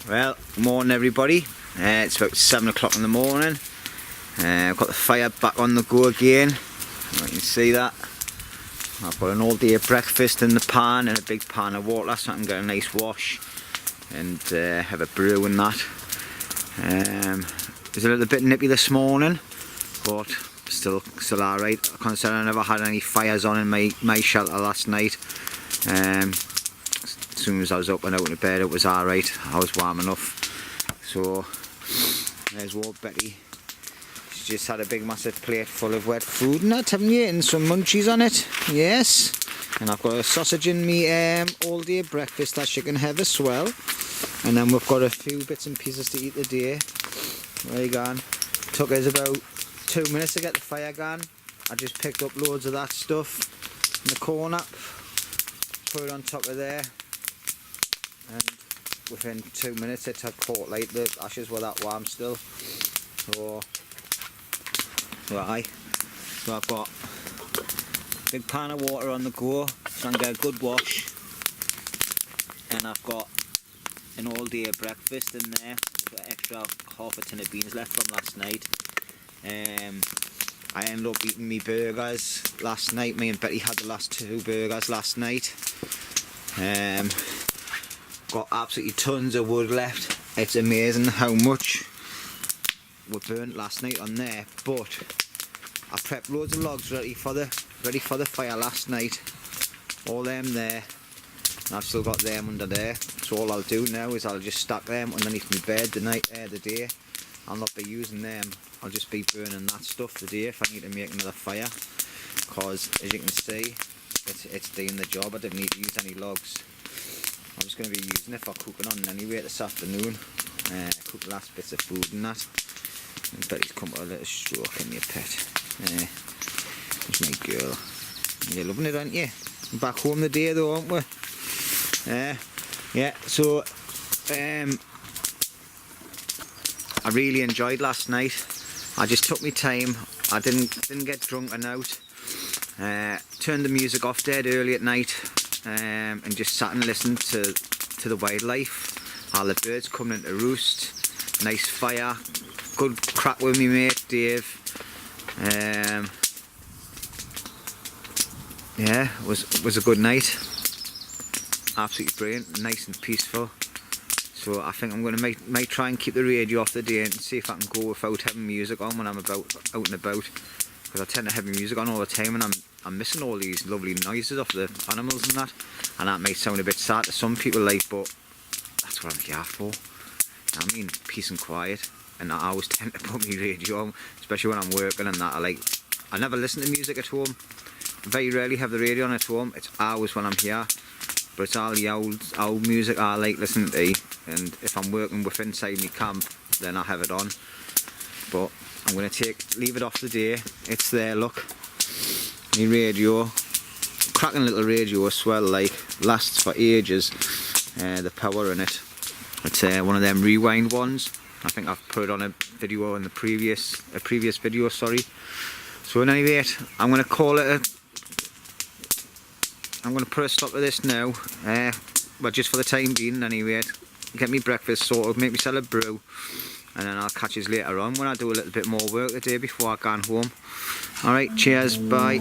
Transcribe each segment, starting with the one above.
Well, good morning everybody. It's about 7 o'clock in the morning. I've got the fire back on the go again. You can see that. I've got an all day breakfast in the pan and a big pan of water so I can get a nice wash and have a brew and that. It was a little bit nippy this morning, but still alright. Considering I never had any fires on in my shelter last night. As soon as I was up and out of bed, it was alright. I was warm enough. So there's Ward Betty. She's just had a big massive plate full of wet food and that, haven't you? And some munchies on it. Yes. And I've got a sausage in me all day breakfast that she can have as well. And then we've got a few bits and pieces to eat today. There you go. Took us about 2 minutes to get the fire going. I just picked up loads of that stuff in the corner, put it on top of there, and within 2 minutes it had caught light. The ashes were that warm still. So I've got a big pan of water on the go so I can get a good wash, and I've got an all day breakfast in there. I've got extra half a tin of beans left from last night. I ended up eating me burgers last night. Me and Betty had the last 2 burgers last night. Got absolutely tons of wood left. It's amazing how much we burnt last night on there, but I prepped loads of logs ready for the fire last night. All them there, and I've still got them under there. So all I'll do now is I'll just stack them underneath my bed the day. I'll not be using them. I'll just be burning that stuff today if I need to make another fire. Because as you can see, it's doing the job. I didn't need to use any logs. I'm just going to be using it for cooking on anyway this afternoon. Cook the last bits of food and that. And Betty's come with a little stroke in your pet. There's my girl. You're loving it, aren't you? Back home today though, aren't we? Yeah, so I really enjoyed last night. I just took my time. I didn't get drunk and out. Turned the music off dead early at night, and just sat and listened to the wildlife. All the birds coming into roost. Nice fire. Good crack with me mate Dave. Yeah, it was a good night. Absolutely brilliant, nice and peaceful. So I think I'm going to might try and keep the radio off today and see if I can go without having music on when I'm out and about, because I tend to have music on all the time and I'm missing all these lovely noises of the animals and that may sound a bit sad to some people, like, but that's what I'm here for. I mean, peace and quiet. And I always tend to put my radio on, especially when I'm working and that. I never listen to music at home. Very rarely have the radio on at home. It's always when I'm here. But it's all the old music I like listening to, and if I'm working with inside my camp, then I have it on. But I'm going to leave it off today. It's there, look. My radio, cracking little radio as well, like, lasts for ages. The power in it. It's one of them rewind ones. I think I've put it on a video in a previous video, sorry. So in any rate, I'm going to call it I'm going to put a stop to this now, but just for the time being anyway. Get me breakfast sorted, make myself a brew, and then I'll catch you later on when I do a little bit more work today before I go home. Alright, cheers, bye.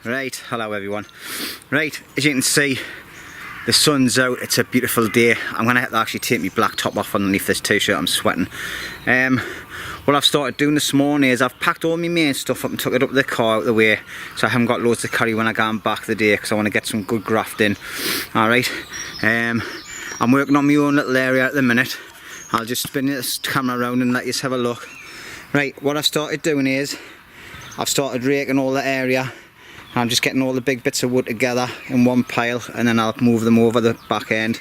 Right, hello everyone. Right, as you can see, the sun's out, it's a beautiful day. I'm going to have to actually take my black top off underneath this t-shirt, I'm sweating. What I've started doing this morning is I've packed all my main stuff up and took it up to the car out of the way, so I haven't got loads to carry when I go back the day, because I want to get some good graft in. Alright, I'm working on my own little area at the minute. I'll just spin this camera around and let you have a look. Right, what I've started doing is, I've started raking all the area. I'm just getting all the big bits of wood together in one pile, and then I'll move them over the back end.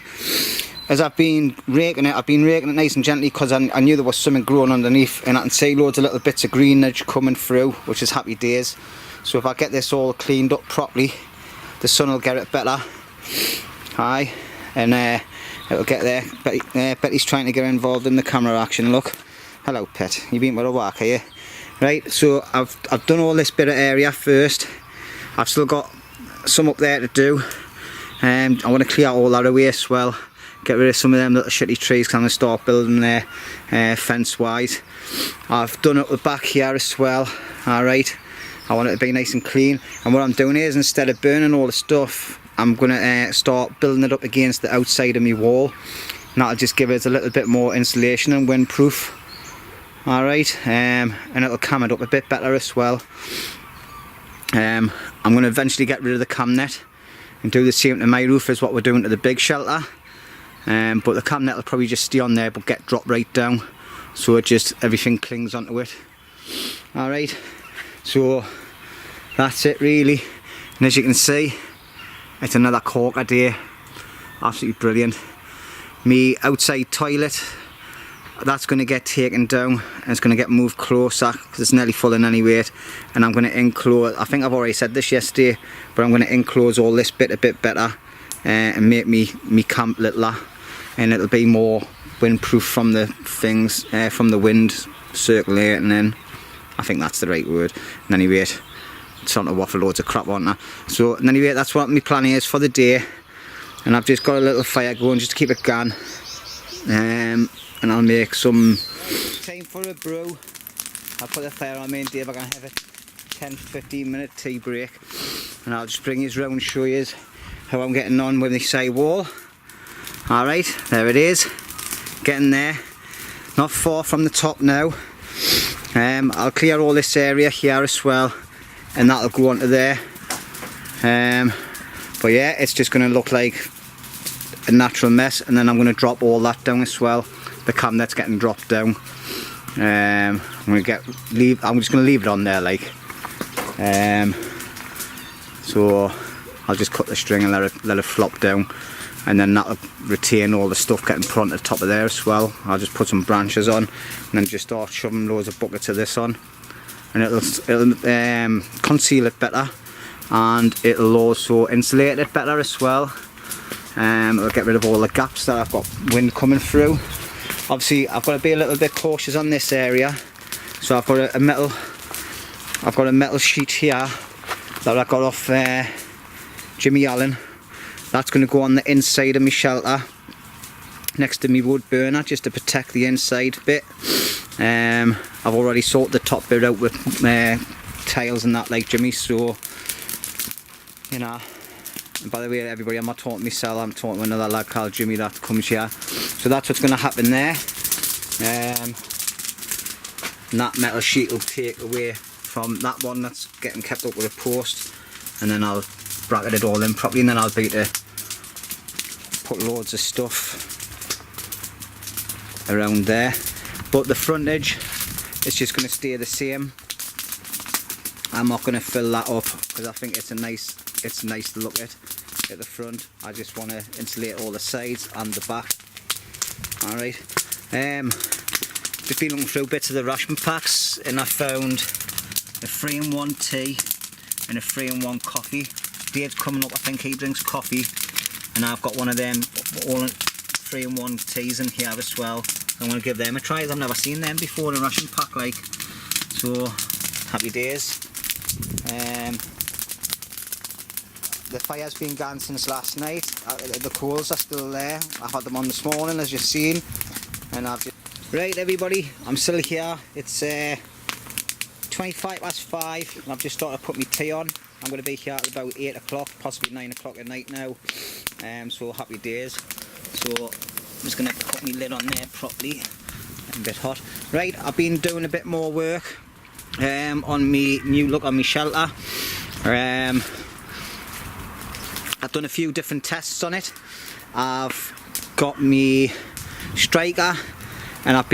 As I've been raking it nice and gently, because I knew there was something growing underneath, and I can see loads of little bits of greenage coming through, which is happy days. So if I get this all cleaned up properly, the sun will get it better. Aye, and it'll get there. Betty's trying to get involved in the camera action. Look, hello Pet, you been with a walk, are you? Right, so I've done all this bit of area first. I've still got some up there to do. I want to clear all that away as well. Get rid of some of them little shitty trees, because I'm going to start building there fence wise. I've done up the back here as well. Alright, I want it to be nice and clean. And what I'm doing is, instead of burning all the stuff, I'm going to start building it up against the outside of my wall. And that'll just give it a little bit more insulation and windproof. Alright, and it'll cam it up a bit better as well. I'm going to eventually get rid of the cam net and do the same to my roof as what we're doing to the big shelter. But the cam net will probably just stay on there but get dropped right down, so it just everything clings onto it. Alright, so that's it really. And as you can see, it's another corker day. Absolutely brilliant. Me outside toilet, that's going to get taken down and it's going to get moved closer, because it's nearly full in any weight. And I'm going to enclose, I think I've already said this yesterday, but I'm going to enclose all this bit a bit better and make me camp littler. and it'll be more windproof from the things, from the wind circulating in. I think that's the right word. And anyway, it's starting to waffle loads of crap on that. So anyway, that's what my plan is for the day. And I've just got a little fire going just to keep it going. And I'll make some... Time for a brew. I'll put the fire on me and Dave, I can have a 10-15 minute tea break. And I'll just bring you round and show you how I'm getting on with the side wall. Alright, there it is. Getting there. Not far from the top now. I'll clear all this area here as well, and that'll go onto there. But yeah, it's just going to look like a natural mess, and then I'm going to drop all that down as well. The cabinet's getting dropped down. I'm just going to leave it on there, like. So I'll just cut the string and let it flop down, and then that'll retain all the stuff getting put on the top of there as well. I'll just put some branches on and then just start shoving loads of buckets of this on, and it'll conceal it better, and it'll also insulate it better as well. It'll get rid of all the gaps that I've got wind coming through. Obviously I've got to be a little bit cautious on this area, so I've got a metal sheet here that I got off Jimmy Allen. That's going to go on the inside of my shelter next to my wood burner, just to protect the inside bit. I've already sorted the top bit out with tiles and that, like Jimmy, so you know. And by the way, everybody, I'm not talking myself, I'm talking to another lad called Jimmy that comes here. So that's what's going to happen there. And that metal sheet will take away from that one that's getting kept up with a post, and then I'll bracket it all in properly, and then I'll be to put loads of stuff around there. But the frontage is just going to stay the same. I'm not going to fill that up because I think it's nice to look at the front. I just want to insulate all the sides and the back. Alright, just been looking through bits of the ration packs, and I found a 3-in-1 tea and a 3-in-1 coffee. Dave's coming up, I think he drinks coffee, and I've got one of them all 3-in-1 teas in here as well. I'm going to give them a try. I've never seen them before in a ration pack, like. So happy days. The fire's been going since last night. The coals are still there. I've had them on this morning, as you've seen, and I've just... Right everybody, I'm still here. It's 5:25, and I've just started to put my tea on. I'm going to be here at about 8 o'clock, possibly 9 o'clock at night now. So happy days. So I'm just going to put my lid on there properly. A bit hot. Right, I've been doing a bit more work on my new look on my shelter. I've done a few different tests on it. I've got me striker, and I've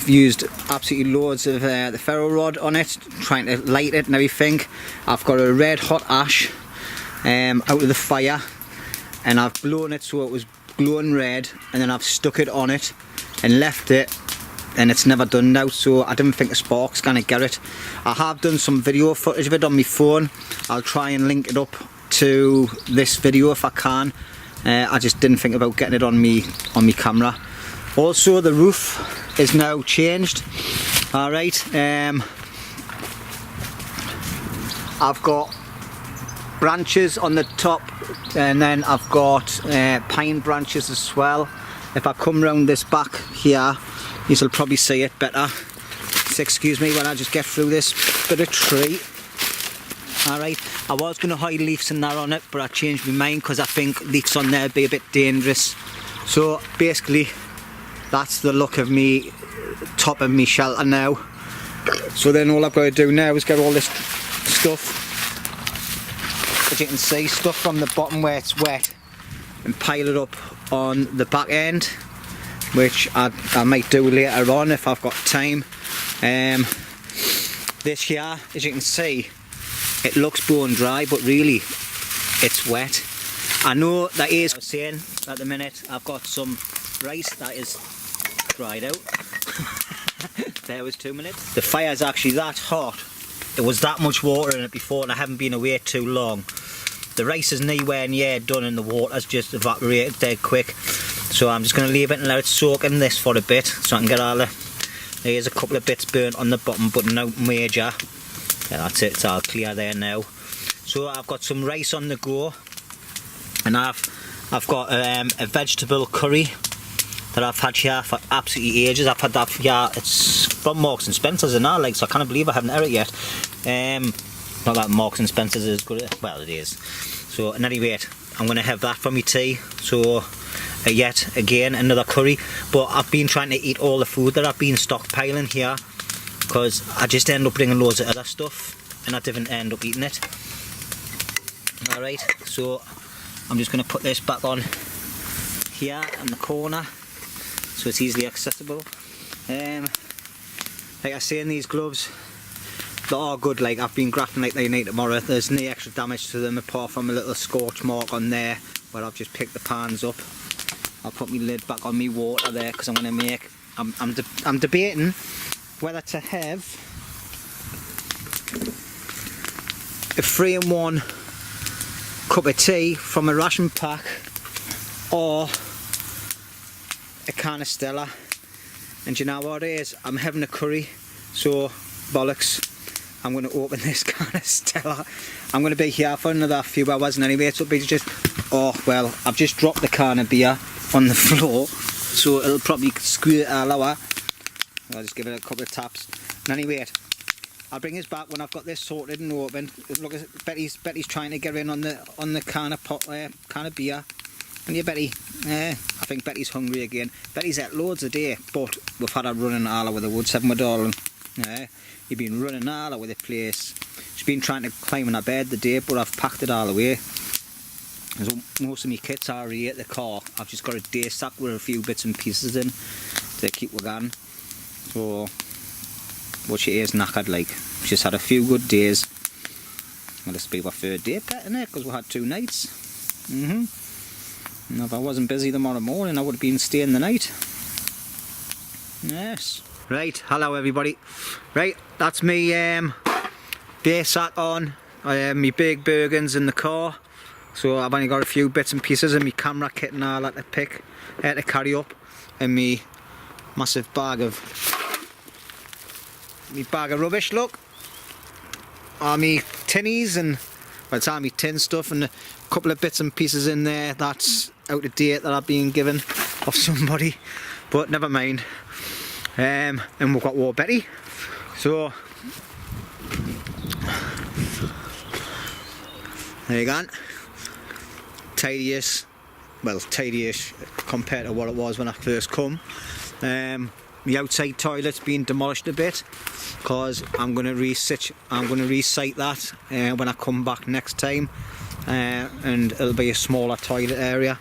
used absolutely loads of the ferro rod on it, trying to light it and everything. I've got a red hot ash out of the fire, and I've blown it so it was glowing red, and then I've stuck it on it and left it, and it's never done now, so I didn't think the spark's gonna get it. I have done some video footage of it on my phone. I'll try and link it up to this video if I can. I just didn't think about getting it on me camera. Also, the roof is now changed. Alright, I've got branches on the top, and then I've got pine branches as well. If I come round this back here, you'll probably see it better. So excuse me when I just get through this bit of tree. Alright, I was going to hide leaves and that on it, but I changed my mind because I think leaves on there would be a bit dangerous. So basically, that's the look of me top of me shelter now. So then all I've got to do now is get all this stuff, as you can see, stuff from the bottom where it's wet, and pile it up on the back end, which I might do later on if I've got time. This here, as you can see, it looks bone dry, but really it's wet. I know that is, I was saying at the minute, I've got some rice that is dried out. There was 2 minutes. The fire's actually that hot. There was that much water in it before, and I haven't been away too long. The rice is nowhere near done, and the water's just evaporated dead quick. So I'm just going to leave it and let it soak in this for a bit so I can get all the, there's a couple of bits burnt on the bottom but no major. Yeah, that's it, it's all clear there now. So I've got some rice on the go, and I've got a vegetable curry that I've had here for absolutely ages. I've had that for here, it's from Marks and Spencer's and all, like, so I can't believe I haven't had it yet. Not that Marks and Spencer's is good, well it is. So in any rate, I'm going to have that for my tea. So yet again another curry, but I've been trying to eat all the food that I've been stockpiling here because I just end up bringing loads of other stuff and I didn't end up eating it. Alright, so I'm just going to put this back on here in the corner so it's easily accessible. Like I say, in these gloves, they are good. Like, I've been grafting like they need tomorrow. There's no extra damage to them apart from a little scorch mark on there where I've just picked the pans up. I'll put my lid back on my water there because I'm going to make, I'm debating whether to have a 3-in-1 cup of tea from a ration pack or a can of Stella. And you know what it is? I'm having a curry, so bollocks, I'm going to open this can of Stella. I'm going to be here for another few hours, and anyway it'll be just, oh well, I've just dropped the can of beer on the floor, so it'll probably squirt all over. I'll just give it a couple of taps. And anyway, I'll bring this back when I've got this sorted and opened. Look, Betty's trying to get in on the can of beer. And yeah, Betty, I think Betty's hungry again. Betty's ate loads a day, but we've had her running all over the woods, haven't we, darling? You've been running all over the place. She's been trying to climb in her bed the day, but I've packed it all away. So most of my kits are here at the car. I've just got a day sack with a few bits and pieces in to keep her going. So, but she is knackered, like. She's had a few good days. Well, this will be our third day pet, isn't it? Because we had 2 nights. And if I wasn't busy tomorrow morning, I would have been staying the night. Yes. Right, hello everybody. Right, that's me day sack on. I have my big Bergens in the car. So I've only got a few bits and pieces and my camera kit and all that to carry up. And my massive bag of rubbish, look. All my tinnies and, well, it's all my tin stuff and a couple of bits and pieces in there that's out of date that I've been given off somebody, but never mind. And we've got War Betty, so there you go. Tidy-ish, well, tidy-ish compared to what it was when I first come. The outside toilet's been demolished a bit because I'm going to resite that when I come back next time, and it'll be a smaller toilet area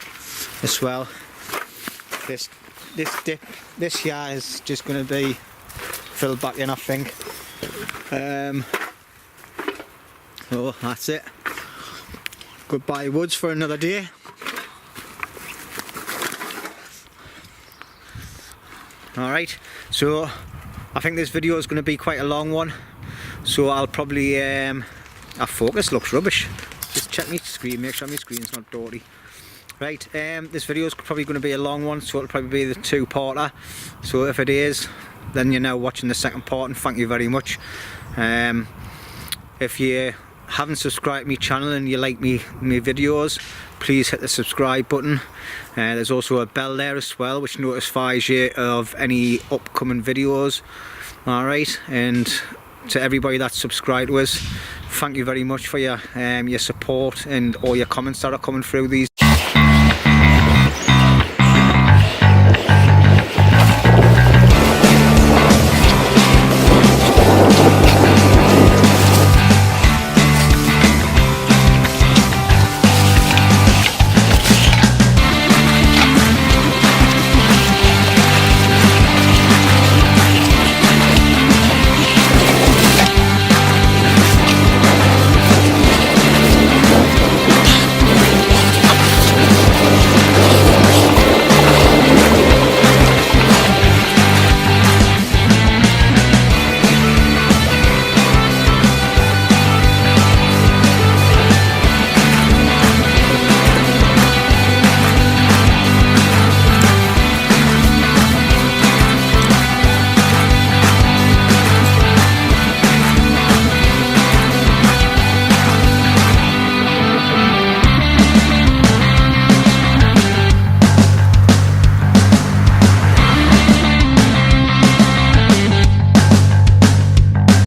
as well. This here is just going to be filled back in, I think. So that's it. Goodbye woods for another day. Alright, so I think this video is going to be quite a long one, so I'll probably our focus looks rubbish. Just check my screen, make sure my screen's not dirty. Right, this video is probably going to be a long one, so it'll probably be the 2-parter. So if it is, then you're now watching the second part, and thank you very much. If you haven't subscribed to my channel and you like me videos, please hit the subscribe button. There's also a bell there as well, which notifies you of any upcoming videos. Alright, and to everybody that's subscribed to us, thank you very much for your support and all your comments that are coming through these.